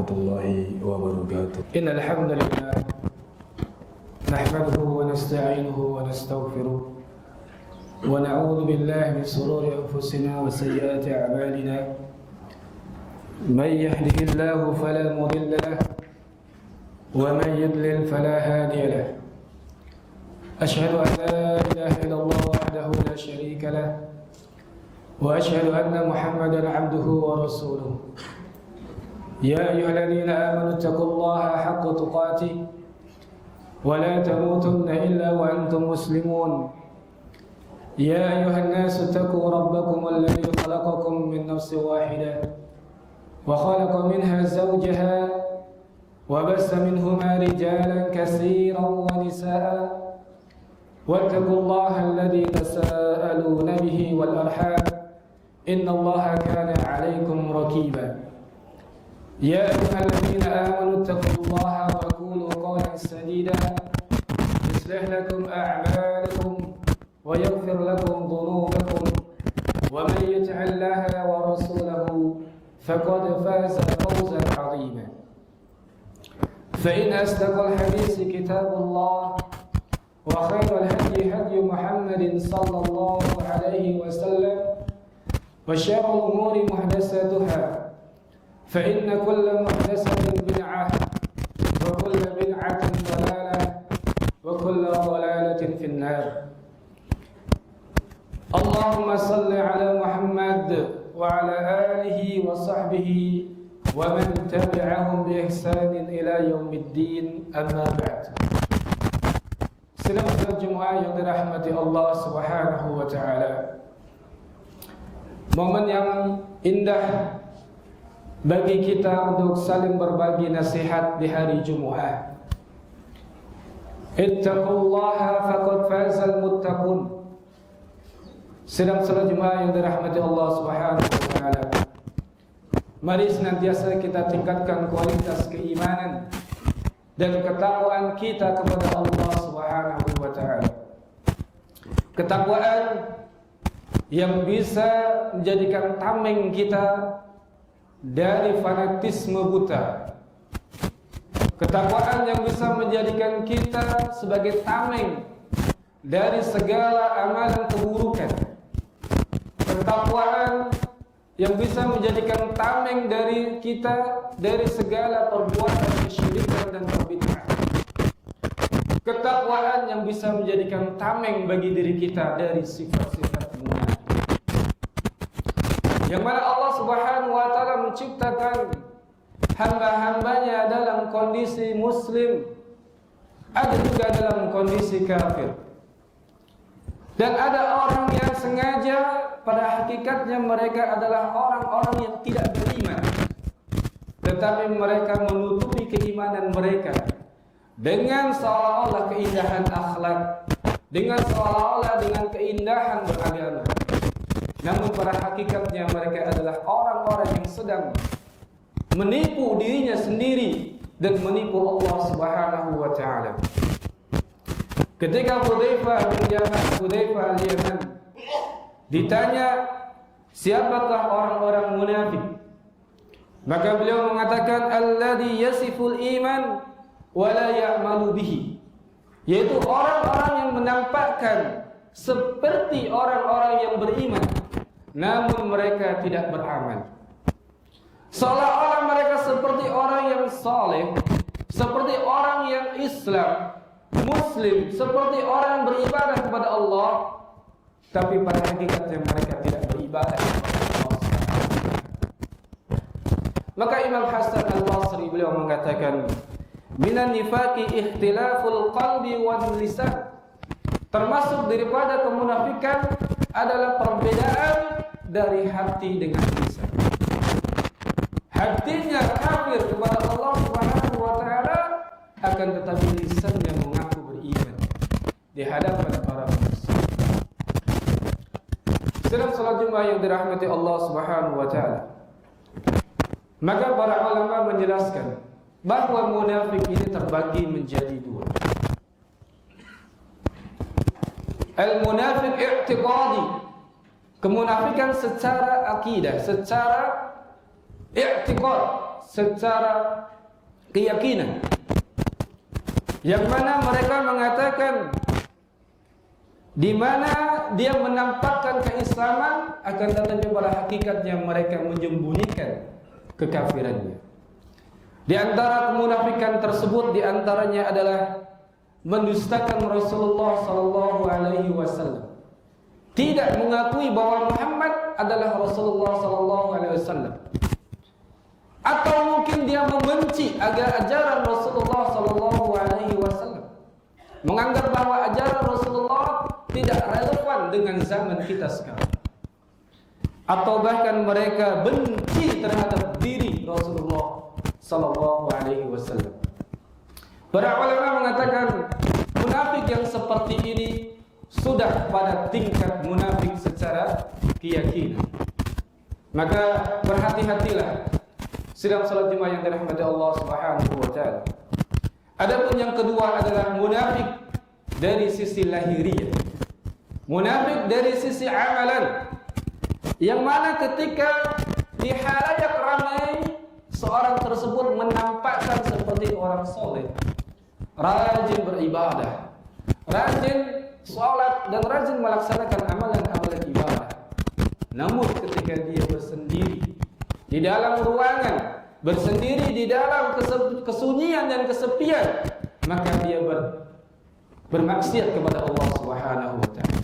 warahmatullahi wabarakatuh. Innal hamdalillah nahmaduhu wa nasta'inuhu wa nastaghfiruh wa na'udzu billahi min shururi anfusina wa sayyiati a'malina. May yahdihillahu fala mudilla lahu wa may yudlil fala hadiya lahu. Ashhadu an la ilaha illallah wahdahu la sharika lahu wa ashhadu anna Muhammadan 'abduhu wa rasuluh. يا أيها الذين آمنوا اتقوا الله حق تقاته ولا تموتن إلا وأنتم مسلمون. يا أيها الناس اتقوا ربكم الذي خلقكم من نفس واحدة وخلق منها زوجها وبث منهما رجالا كثيرا ونساء واتقوا الله الذي تساءلون به والأرحام إن الله كان عليكم رقيبا. يا أيها الذين آمنوا اتقوا الله وقولوا قولا سديدا يصلح لكم أعمالكم ويغفر لكم ذنوبكم ومن يطع الله ورسوله فقد فاز فوزا عظيما. فإن أصدق الحديث كتاب الله وخير الهدي هدي محمد صلى الله عليه وسلم وشر الأمور محدثاتها فإن كل محدثة بدعة وكل بدعة ضلالة وكل ضلالة في النار. اللهم صل على محمد وعلى آله وصحبه ومن تبعهم بإحسان إلى يوم الدين. أما بعد. Sidang Jumat yang dirahmati Allah Subhanahu wa taala. Momen yang indah bagi kita untuk saling berbagi nasihat di hari Jumat. Ittaqullaha faqad fazal muttaqun. Sedang salat Jumat yang dirahmati Allah Subhanahu wa taala. Mari senantiasa kita tingkatkan kualitas keimanan dan ketakwaan kita kepada Allah Subhanahu wa taala. Ketakwaan yang bisa menjadikan tameng kita dari fanatisme buta. Ketakwaan yang bisa menjadikan kita sebagai tameng dari segala amalan keburukan. Ketakwaan yang bisa menjadikan tameng dari kita dari segala perbuatan kesyirikan dan perbid'ahan. Ketakwaan yang bisa menjadikan tameng bagi diri kita dari sifat-sifat munafik. Yang mana Allah Subhanahu wa taala menciptakan hamba-hambanya dalam kondisi muslim, ada juga dalam kondisi kafir. Dan ada orang yang sengaja pada hakikatnya mereka adalah orang-orang yang tidak beriman, tetapi mereka menutupi keimanan mereka dengan seolah-olah keindahan akhlak, dengan seolah-olah dengan keindahan beragama. Namun pada hakikatnya mereka adalah orang-orang yang sedang menipu dirinya sendiri dan menipu Allah Subhanahu wa taala. Ketika Hudzaifah al-Yaman ditanya siapakah orang-orang munafik, maka beliau mengatakan alladzi yasiful iman wa la ya'malu bihi, yaitu orang-orang yang menampakkan seperti orang-orang yang beriman namun mereka tidak beramal. Seolah-olah mereka seperti orang yang saleh, seperti orang yang Islam, Muslim, seperti orang yang beribadah kepada Allah, tapi pada hakikatnya mereka tidak beribadah kepada Allah. Maka Imam Hasan al-Basri beliau mengatakan, minan nifaqi ikhtilaful qalbi wal lisan. Termasuk daripada kemunafikan adalah perbedaan dari hati dengan lisan. Hatinya kafir kepada Allah Subhanahu wa taala, akan tetapi lisannya mengaku beriman di hadapan para manusia. Sedang salat Jumat yang dirahmati Allah Subhanahu wa taala. Maka para ulama menjelaskan bahwa munafik ini terbagi menjadi dua. Al-munafiq i'tiqadi, kemunafikan secara akidah, secara i'tiqad, secara keyakinan, yang mana mereka mengatakan di mana dia menampakkan keislaman, akan tetapi pada hakikatnya mereka menyembunyikan kekafirannya. Di antara kemunafikan tersebut, di antaranya adalah mendustakan Rasulullah sallallahu alaihi wasallam. Tidak mengakui bahwa Muhammad adalah Rasulullah sallallahu alaihi wasallam. Atau mungkin dia membenci ajaran Rasulullah sallallahu alaihi wasallam. Menganggap bahwa ajaran Rasulullah tidak relevan dengan zaman kita sekarang. Atau bahkan mereka benci terhadap diri Rasulullah sallallahu alaihi wasallam. Para ulama mengatakan munafik yang seperti ini sudah pada tingkat munafik secara keyakinan. Maka berhati-hatilah sidang salat Jumat yang dirahmati Allah Subhanahu wa taala. Adapun yang kedua adalah munafik dari sisi lahiriah. Munafik dari sisi amalan. Yang mana ketika di halayak ramai seorang tersebut menampakkan seperti orang soleh, rajin beribadah, rajin sholat dan rajin melaksanakan amalan-amalan ibadah. Namun ketika dia bersendiri di dalam ruangan, bersendiri di dalam kesunyian dan kesepian, maka dia bermaksiat kepada Allah Subhanahu wa taala.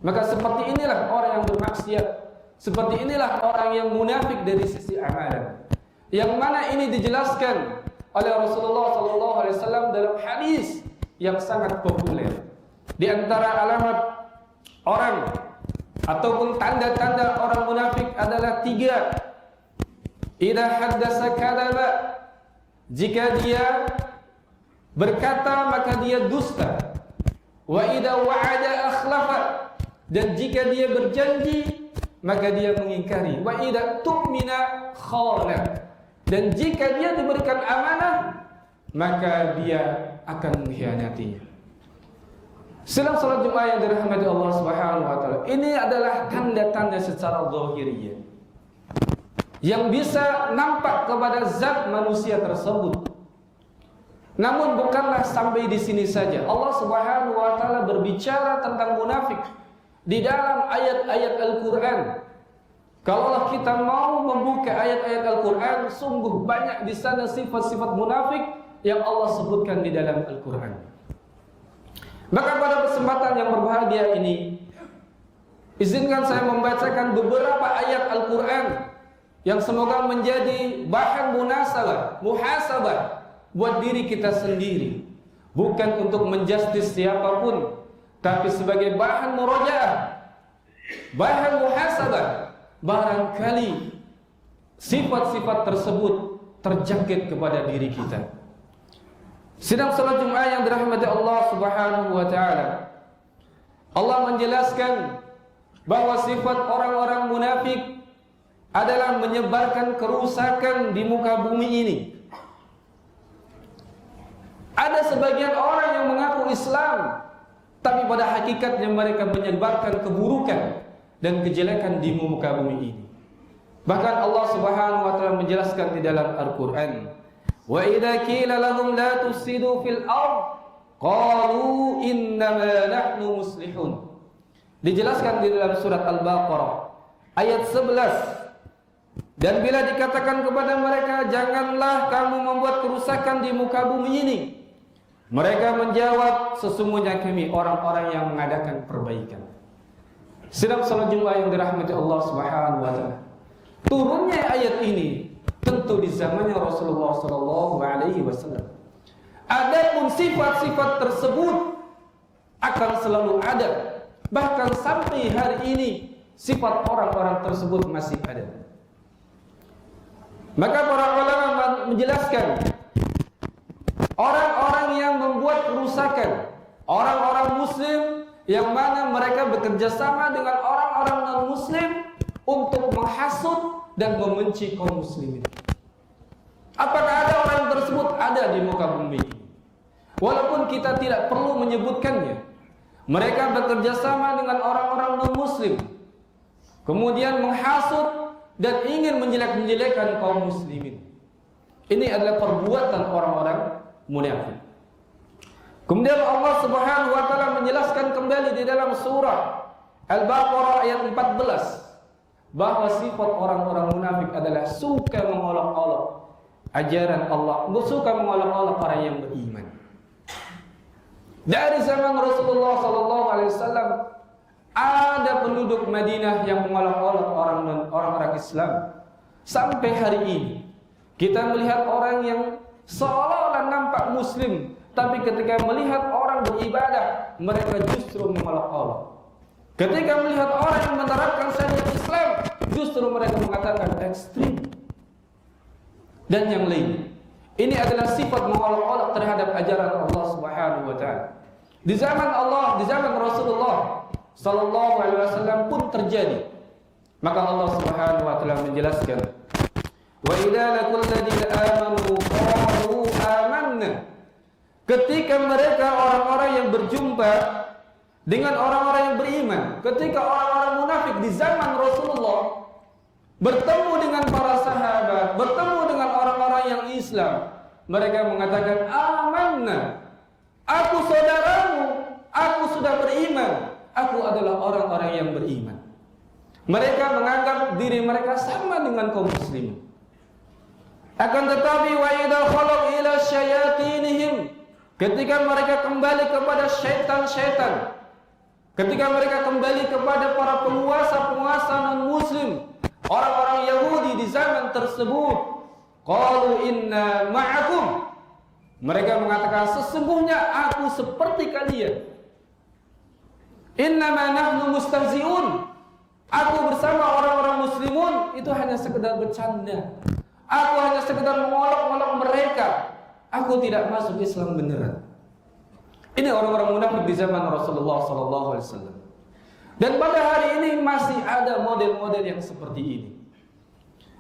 Maka seperti inilah orang yang bermaksiat, seperti inilah orang yang munafik dari sisi amalan. Yang mana ini dijelaskan oleh Rasulullah sallallahu alaihi wasallam dalam hadis yang sangat populer. Di antara alamat orang ataupun tanda-tanda orang munafik adalah 3. Idza haddasa kadzaba, jika dia berkata maka dia dusta. Wa idza wa'ada akhlafa, dan jika dia berjanji maka dia mengingkari. Wa idza tu'mina khana, dan jika dia diberikan amanah maka dia akan mengkhianatinya. Silam salat Jumat yang dirahmati Allah Subhanahu wa taala, ini adalah tanda-tanda secara zahiriyah yang bisa nampak kepada zat manusia tersebut. Namun bukanlah sampai di sini saja. Allah Subhanahu wa taala berbicara tentang munafik di dalam ayat-ayat Al-Qur'an. Kalau kita mau membuka ayat-ayat Al-Qur'an, sungguh banyak di sana sifat-sifat munafik yang Allah sebutkan di dalam Al-Qur'an. Maka pada kesempatan yang berbahagia ini, izinkan saya membacakan beberapa ayat Al-Quran yang semoga menjadi bahan muhasabah buat diri kita sendiri. Bukan untuk menjustis siapapun, tapi sebagai bahan murojaah, bahan muhasabah. Barangkali sifat-sifat tersebut terjangkit kepada diri kita. Sidang salat Jumat yang dirahmati Allah Subhanahu wa taala, Allah menjelaskan bahwa sifat orang-orang munafik adalah menyebarkan kerusakan di muka bumi ini. Ada sebagian orang yang mengaku Islam, tapi pada hakikatnya mereka menyebarkan keburukan dan kejelekan di muka bumi ini. Bahkan Allah Subhanahu wa taala menjelaskan di dalam Al-Qur'an, wa idza qila lahum la tufsidu fil ard qalu innama nahnu muslihun. Dijelaskan di dalam surat Al-Baqarah ayat 11. Dan bila dikatakan kepada mereka, janganlah kamu membuat kerusakan di muka bumi ini, mereka menjawab, sesungguhnya kami orang-orang yang mengadakan perbaikan. Sidang salat Jumat yang dirahmati Allah Subhanahu wa taala, turunnya ayat ini tentu di zamannya Rasulullah sallallahu alaihi wasallam. Adapun sifat-sifat tersebut akan selalu ada, bahkan sampai hari ini sifat orang-orang tersebut masih ada. Maka para ulama menjelaskan, orang-orang yang membuat kerusakan, orang-orang muslim yang mana mereka bekerja sama dengan orang-orang non-muslim untuk menghasut dan membenci kaum muslimin. Apakah ada orang tersebut? Ada di muka bumi ini. Walaupun kita tidak perlu menyebutkannya. Mereka bekerja sama dengan orang-orang non-muslim, kemudian menghasut dan ingin menjelek-menjelekan kaum muslimin. Ini adalah perbuatan orang-orang munafik. Kemudian Allah Subhanahu wa taala menjelaskan kembali di dalam surah Al-Baqarah ayat 14 bahwa sifat orang-orang munafik adalah suka mengolok-olok ajaran Allah, suka mengolok-olok orang yang beriman. Dari zaman Rasulullah sallallahu alaihi wasallam ada penduduk Madinah yang mengolok-olok orang-orang Islam. Sampai hari ini kita melihat orang yang seolah-olah nampak muslim, tapi ketika melihat orang beribadah, mereka justru mengolok-olok. Ketika melihat orang yang menerapkan syariat Islam, justru mereka mengatakan ekstrim dan yang lain. Ini adalah sifat mengolok-olok terhadap ajaran Allah Subhanahu wa taala. Di zaman Allah, di zaman Rasulullah sallallahu alaihi wasallam pun terjadi. Maka Allah Subhanahu wa taala menjelaskan, "Wa idza laqul ladzina amanu qalu amanna." Ketika mereka orang-orang yang berjumpa dengan orang-orang yang beriman, ketika orang-orang munafik di zaman Rasulullah bertemu dengan para sahabat, bertemu dengan orang-orang yang Islam, mereka mengatakan amanna, aku saudaramu, aku sudah beriman, aku adalah orang-orang yang beriman. Mereka menganggap diri mereka sama dengan kaum muslimin. Akan tetapi wa idza khalu ila syayatinihim, ketika mereka kembali kepada syaitan-syaitan, ketika mereka kembali kepada para penguasa-penguasa non-muslim, orang-orang Yahudi di zaman tersebut, qalu inna ma'akum, mereka mengatakan sesungguhnya aku seperti kalian. Innama nahnu mustahzi'un, aku bersama orang-orang muslimun itu hanya sekedar bercanda. Aku hanya sekedar mengolok-olok mereka. Aku tidak masuk Islam beneran. Ini orang-orang munafik di zaman Rasulullah sallallahu alaihi wasallam. Dan pada hari ini masih ada model-model yang seperti ini.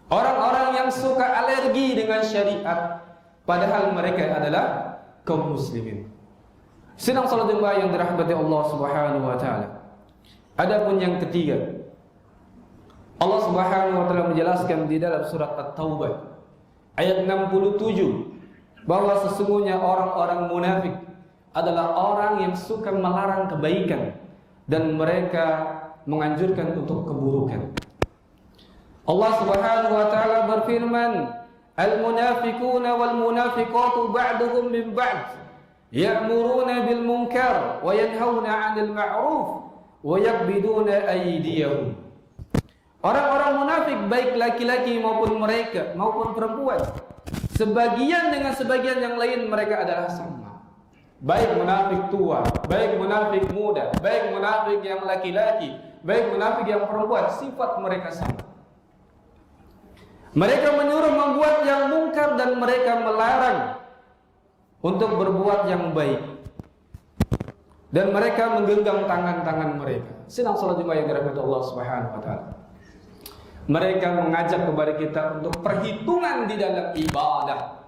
Orang-orang yang suka alergi dengan syariat, padahal mereka adalah kaum muslimin. Sidang salat jemaah yang dirahmati Allah Subhanahu wa taala. Adapun yang ketiga, Allah Subhanahu wa taala menjelaskan di dalam surat At-Taubah ayat 67 bahwa sesungguhnya orang-orang munafik adalah orang yang suka melarang kebaikan dan mereka menganjurkan untuk keburukan. Allah Subhanahu wa taala berfirman, "Al-munafiquna wal munafiqatu ba'duhum min ba'd, ya'muruna bil munkar wa yanhauna 'anil ma'ruf wa yaqbiduna aydiyahum." Orang-orang munafik baik laki-laki maupun perempuan, sebagian dengan sebagian yang lain mereka adalah sama. Baik munafik tua, baik munafik muda, baik munafik yang laki-laki, baik munafik yang perempuan, sifat mereka sama. Mereka menyuruh membuat yang mungkar dan mereka melarang untuk berbuat yang baik. Dan mereka menggenggam tangan-tangan mereka. Sidang salat jemaah yang dirahmati Allah Subhanahu wa taala. Mereka mengajak kepada kita untuk perhitungan di dalam ibadah.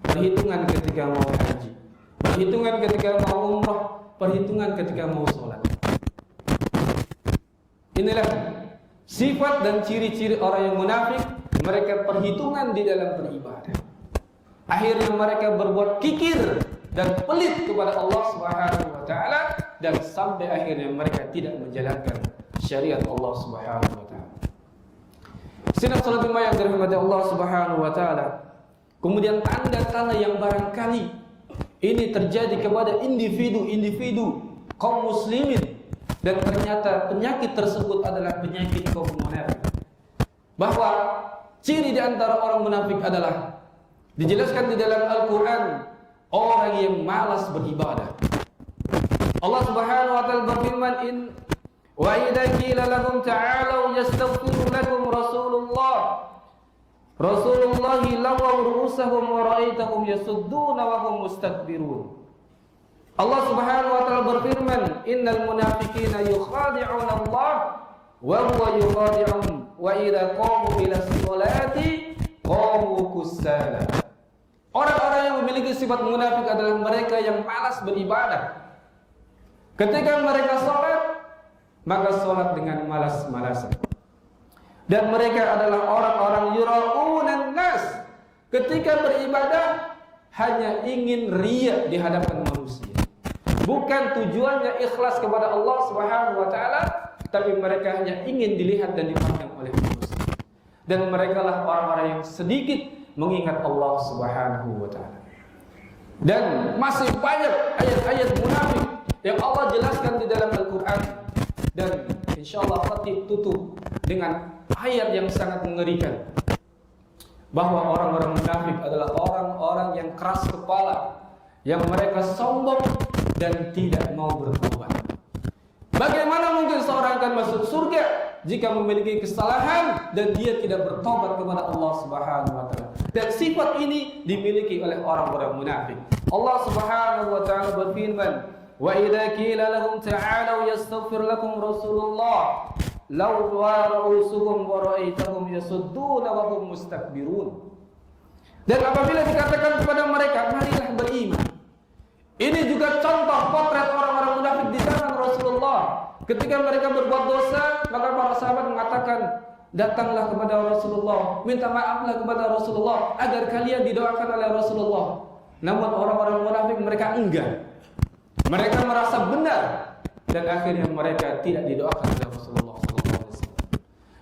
Perhitungan ketika mau haji, perhitungan ketika mau umrah, perhitungan ketika mau sholat. Inilah sifat dan ciri-ciri orang yang munafik. Mereka perhitungan di dalam beribadah. Akhirnya mereka berbuat kikir dan pelit kepada Allah Subhanahu wa taala, dan sampai akhirnya mereka tidak menjalankan syariat Allah Subhanahu wa taala. Sidang salat jemaah yang dirahmati Allah Subhanahu wa taala. Kemudian tanda-tanda yang barangkali ini terjadi kepada individu-individu kaum muslimin dan ternyata penyakit tersebut adalah penyakit kaum munafik. Bahwa ciri di antara orang munafik adalah dijelaskan di dalam Al-Qur'an, orang yang malas beribadah. Allah Subhanahu wa taala berfirman, wa idza qila lahum ta'alu yastaghfir lakum Rasulullah lawaw ru'usahum wa ra'aitahum yasudduna wa hum mustakbirun. Allah Subhanahu wa taala berfirman, innal munafiqina yukhadi'una Allah wa huwa yukhadi'uhum wa idza qamu ila sholati qamu kussala. Orang-orang yang memiliki sifat munafik adalah mereka yang malas beribadah. Ketika mereka salat, maka salat dengan malas-malasan. Dan mereka adalah orang-orang yura'unan nas. ketika beribadah hanya ingin riya di hadapan manusia. Bukan tujuannya ikhlas kepada Allah Subhanahu wa taala, tapi mereka hanya ingin dilihat dan dipandang oleh manusia. Dan merekalah orang-orang yang sedikit mengingat Allah Subhanahu wa taala. Dan masih banyak ayat-ayat munafik yang Allah jelaskan di dalam Al-Qur'an, dan insyaallah khatib tutup dengan ayat yang sangat mengerikan, bahwa orang-orang munafik adalah orang-orang yang keras kepala, yang mereka sombong dan tidak mau bertobat. Bagaimana mungkin seorang akan masuk surga jika memiliki kesalahan dan dia tidak bertobat kepada Allah Subhanahu wa taala? Dan sifat ini dimiliki oleh orang-orang munafik. Allah Subhanahu wa taala berfirman, "Wa idza qila lahum ta'alu yastaghfir lakum Rasulullah law ra'usuhum wa ra'aitahum yasudduna wa hum mustakbirun." Dan apabila dikatakan kepada mereka, marilah beriman. Ini juga contoh potret orang-orang munafik di zaman Rasulullah. Ketika mereka berbuat dosa, maka para sahabat mengatakan, datanglah kepada Rasulullah, minta maaflah kepada Rasulullah agar kalian didoakan oleh Rasulullah. Namun orang-orang munafik mereka enggan. Mereka merasa benar, dan akhirnya mereka tidak didoakan oleh Rasulullah SAW.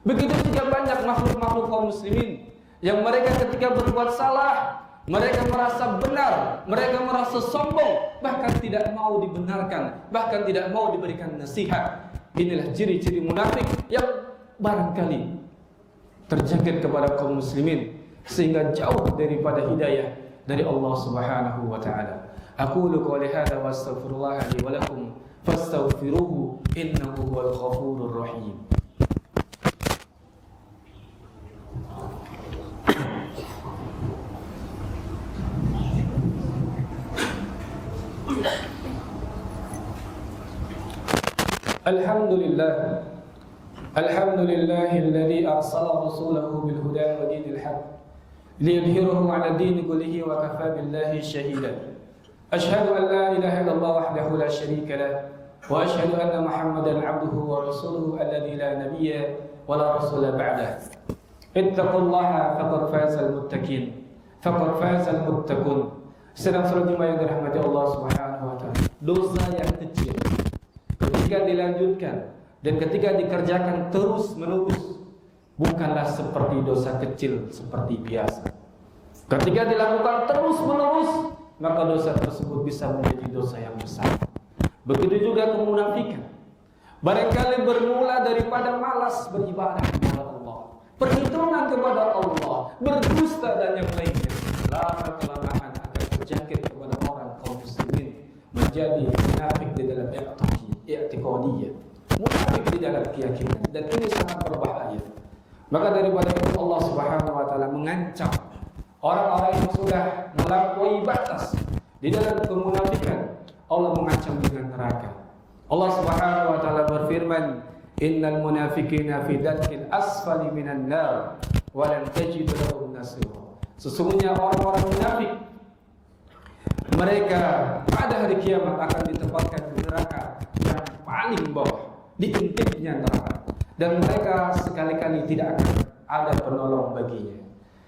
Begitu juga banyak makhluk-makhluk kaum muslimin yang mereka ketika berbuat salah, mereka merasa benar, mereka merasa sombong, bahkan tidak mau dibenarkan, bahkan tidak mau diberikan nasihat. Inilah ciri-ciri munafik yang barangkali terjangkit kepada kaum muslimin, sehingga jauh daripada hidayah dari Allah Subhanahu wa taala. Aqulu qouli hadza wa astaghfirullah li wa lakum fastaghfiruhu innahu huwal ghafurur rahim. Alhamdulillah, alhamdulillahilladzi arsala rasulahu bil huda wa dinil haqq liyudhhirahu 'ala dini kullihi wa kafa billahi shahida. Ashhadu an la ilaha illallah wahdahu la sharika lah wa ashhadu anna Muhammadan 'abduhu wa rasuluhu alladzi la nabiyya wa la rasula ba'dah. Ittaqullaha faqad fazal muttaqin, faqad fazal muttaqun. Sedang salat Jumat yang dirahmati Allah Subhanahu wa taala. Dosa yang kecil ketika dilanjutkan dan ketika dikerjakan terus-menerus bukanlah seperti dosa kecil seperti biasa. Ketika dilakukan terus-menerus, maka dosa tersebut bisa menjadi dosa yang besar. Begitu juga kemunafikan. Barangkali bermula daripada malas beribadah kepada Allah, perhitungan kepada Allah, berdusta dan yang lainnya. Lama-kelamaan akan terjangkit kepada orang kaum muslimin menjadi munafik di dalam i'tiqadiyah, munafik di dalam keyakinan, dan ini sangat berbahaya. Maka daripada itu Allah Subhanahu wa taala mengancam orang-orang yang sudah melampaui batas di dalam kemunafikan. Allah mengancam dengan neraka. Allah Subhanahu wa taala berfirman, "Innal munafiqina fi darkil asfali minan nar wa lan tajid lahum nasira." Sesungguhnya orang-orang munafik mereka pada hari kiamat akan ditempatkan di neraka yang paling bawah, di intipnya neraka, dan mereka sekali-kali tidak akan ada penolong baginya.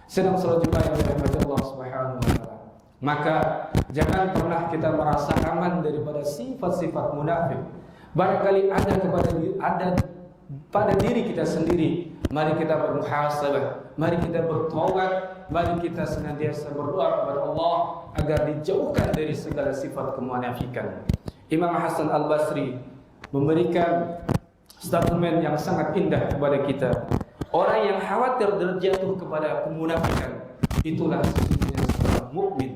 Sedang salat Jumat yang dirahmati Allah Subhanahu wa taala. Maka jangan pernah kita merasa aman daripada sifat-sifat munafik. Barangkali ada pada diri kita sendiri. Mari kita bermuhasabah, mari kita bertobat, mari kita senantiasa berdoa kepada Allah agar dijauhkan dari segala sifat kemunafikan. Imam Hasan Al-Basri memberikan statement yang sangat indah kepada kita. Orang yang khawatir terjatuh kepada kemunafikan, itulah sesungguhnya seorang mukmin.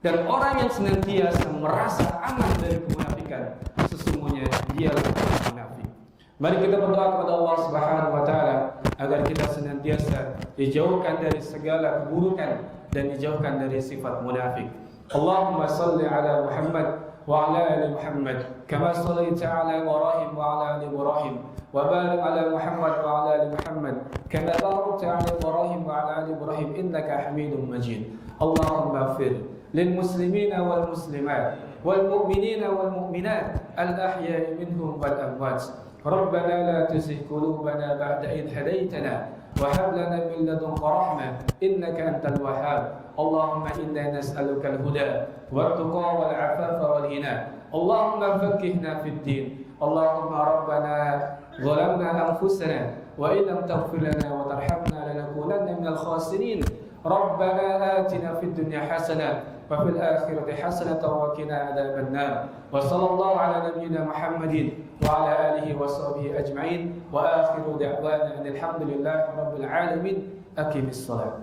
Dan orang yang senantiasa merasa aman dari kemunafikan, sesungguhnya dialah orang munafik. Mari kita berdoa kepada Allah Subhanahu wa taala agar kita senantiasa dijauhkan dari segala keburukan dan dijauhkan dari sifat munafik. Allahumma salli ala Muhammad wa ala ali Muhammad kama shallaita ala Ibrahim wa ala ali Ibrahim wa barik ala Muhammad wa ala ali Muhammad kama barakta ala Ibrahim wa ala ali Ibrahim innaka Hamidum Majid. Allahumma ighfir lil muslimina wal muslimat wal mu'minina wal mu'minat al ahya'i minhum wal amwat. ربنا لا تزغ قلوبنا بعد إذ هديتنا وهب لنا من لدنك رحمة إنك أنت الوهاب اللهم إنا نسألك الهدى والتقى والعفاف والغنى اللهم فقهنا في الدين اللهم ربنا ظلمنا أنفسنا وإن لم تغفر لنا وترحمنا لنكونن من الخاسرين ربنا آتنا في الدنيا حسنة وفي الآخرة حسنة وقنا عذاب النار وصلى الله على نبينا محمد وعلى آله وصحبه أجمعين وآخر دعوانا أن الحمد لله رب العالمين أقم الصلاة.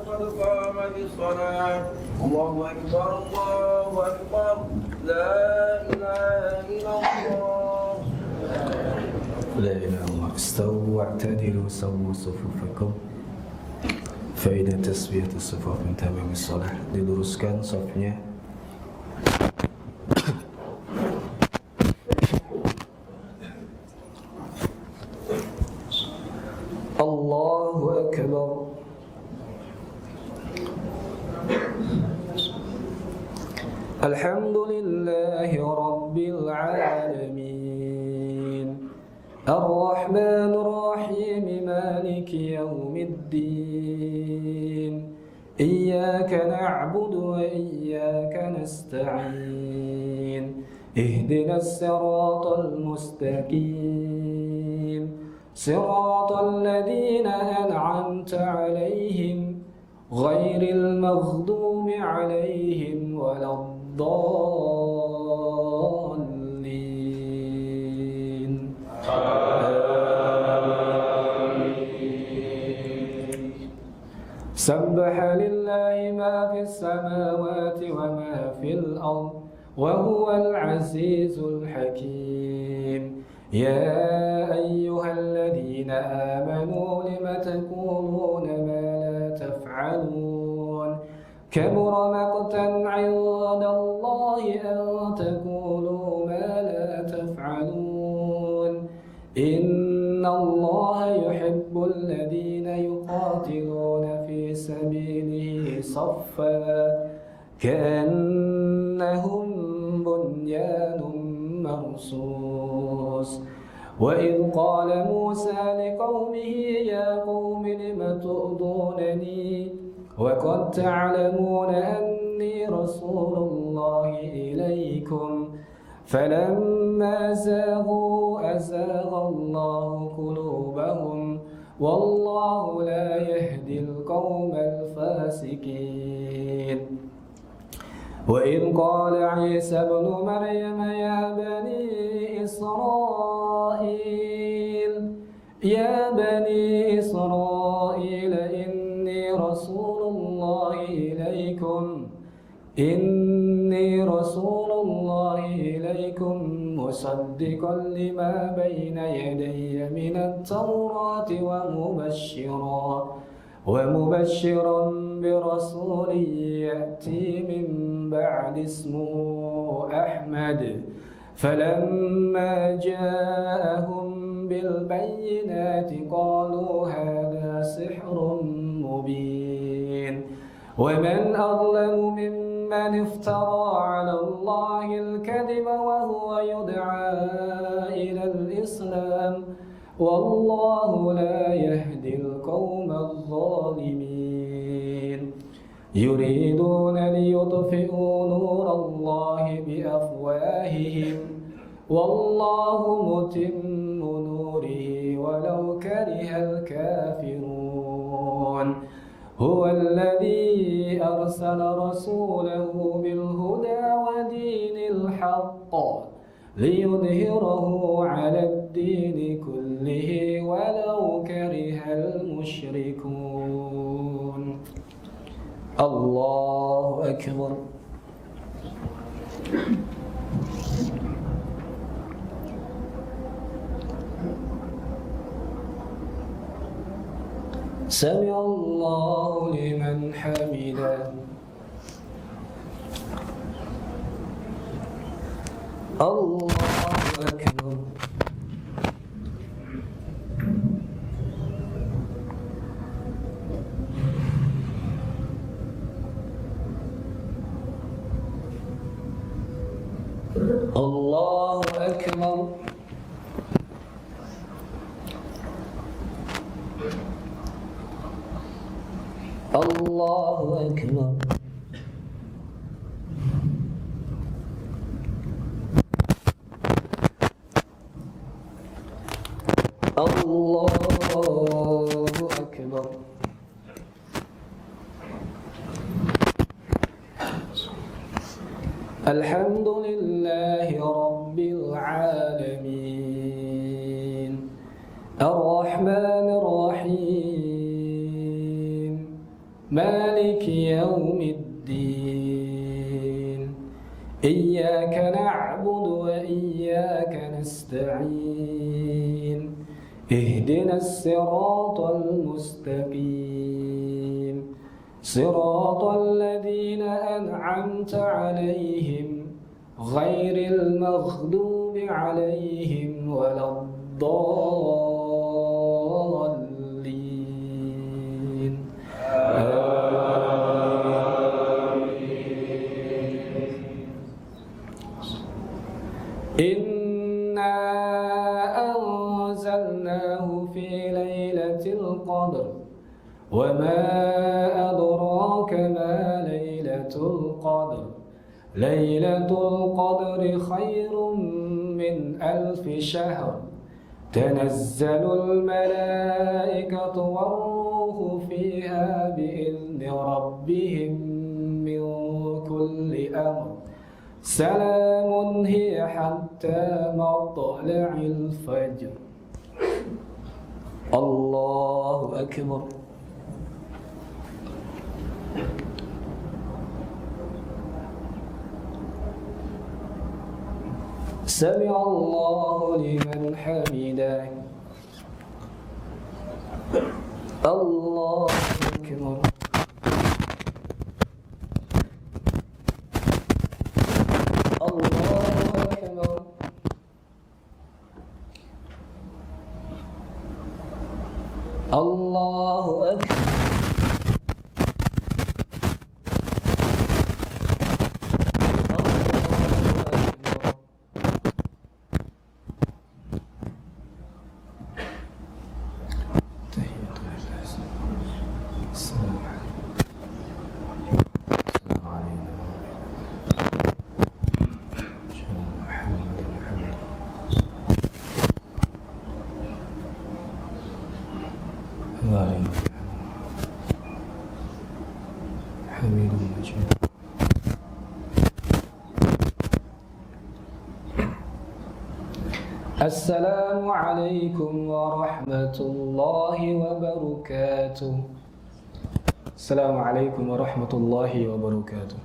قد قامت الصلاة الله أكبر الله أكبر لا إله إلا الله لا إله إلا الله. استووا واعتدلوا سووا صفوفكم فإن تسوية الصفوف من تمام الصلاة. Diluruskan safnya. Allahu Akbar. الحمد لله رب العالمين الرحمن الرحيم مالك يوم الدين إياك نعبد وإياك نستعين اهدنا الصراط المستقيم صراط الذين أنعمت عليهم غير المغضوب عليهم ولا الضالين سبح لله ما في السماوات وما في الأرض وهو العزيز الحكيم يا أيها الذين آمنوا لم تقولون ما لا تفعلون كبر مقتا عند الله أن تقولوا ما لا تفعلون إن الله يحب الذين يقاتلون في سبيله صفا كأنهم بنيان مرصوص وإذ قال موسى لقومه يا قوم لم تؤذونني وقد تعلمون أني رسول الله إليكم فلما زاغوا أزاغ الله قلوبهم والله لا يهدي القوم الفاسقين وإذ قال عيسى ابن مريم يا بني إسرائيل إني رسول الله إليكم مصدقا لما بين يدي من التوراة ومبشرا برسول يأتي من بعد اسمه أحمد فلما جاءهم بالبينات قالوا هذا سحر مبين ومن أظلم ممن افترى على الله الكذب وهو يدعى إلى الإسلام والله لا يهدي القوم الظالمين يريدون ليطفئوا نور الله بأفواههم والله متم نوره ولو كره الكافرون هو الذي أرسل رسوله بالهدى ودين الحق ليظهره على الدين كله ولو كره المشركون الله أكبر سمع الله لمن حمده الله أكبر أكبر الله أكبر الله أكبر الحمد لله رب العالمين الرحمن الرحيم مالك يوم الدين إياك نعبد وإياك نستعين اهدنا الصراط المستقيم صراط الذين أنعمت عليهم غير المغضوب عليهم ولا الضالين إنا أنزلناه في ليلة القدر وما أدراك ما ليلة القدر ليلة القدر خير من 1000 شهر تنزل الملائكة والروح فيها بإذن ربهم من كل أمر سلام هي حتى مطلع الفجر الله أكبر سمع الله لمن حمده الله أكبر الله أكبر الله أكبر حميد مجيد السلام عليكم ورحمة الله وبركاته السلام عليكم ورحمة الله وبركاته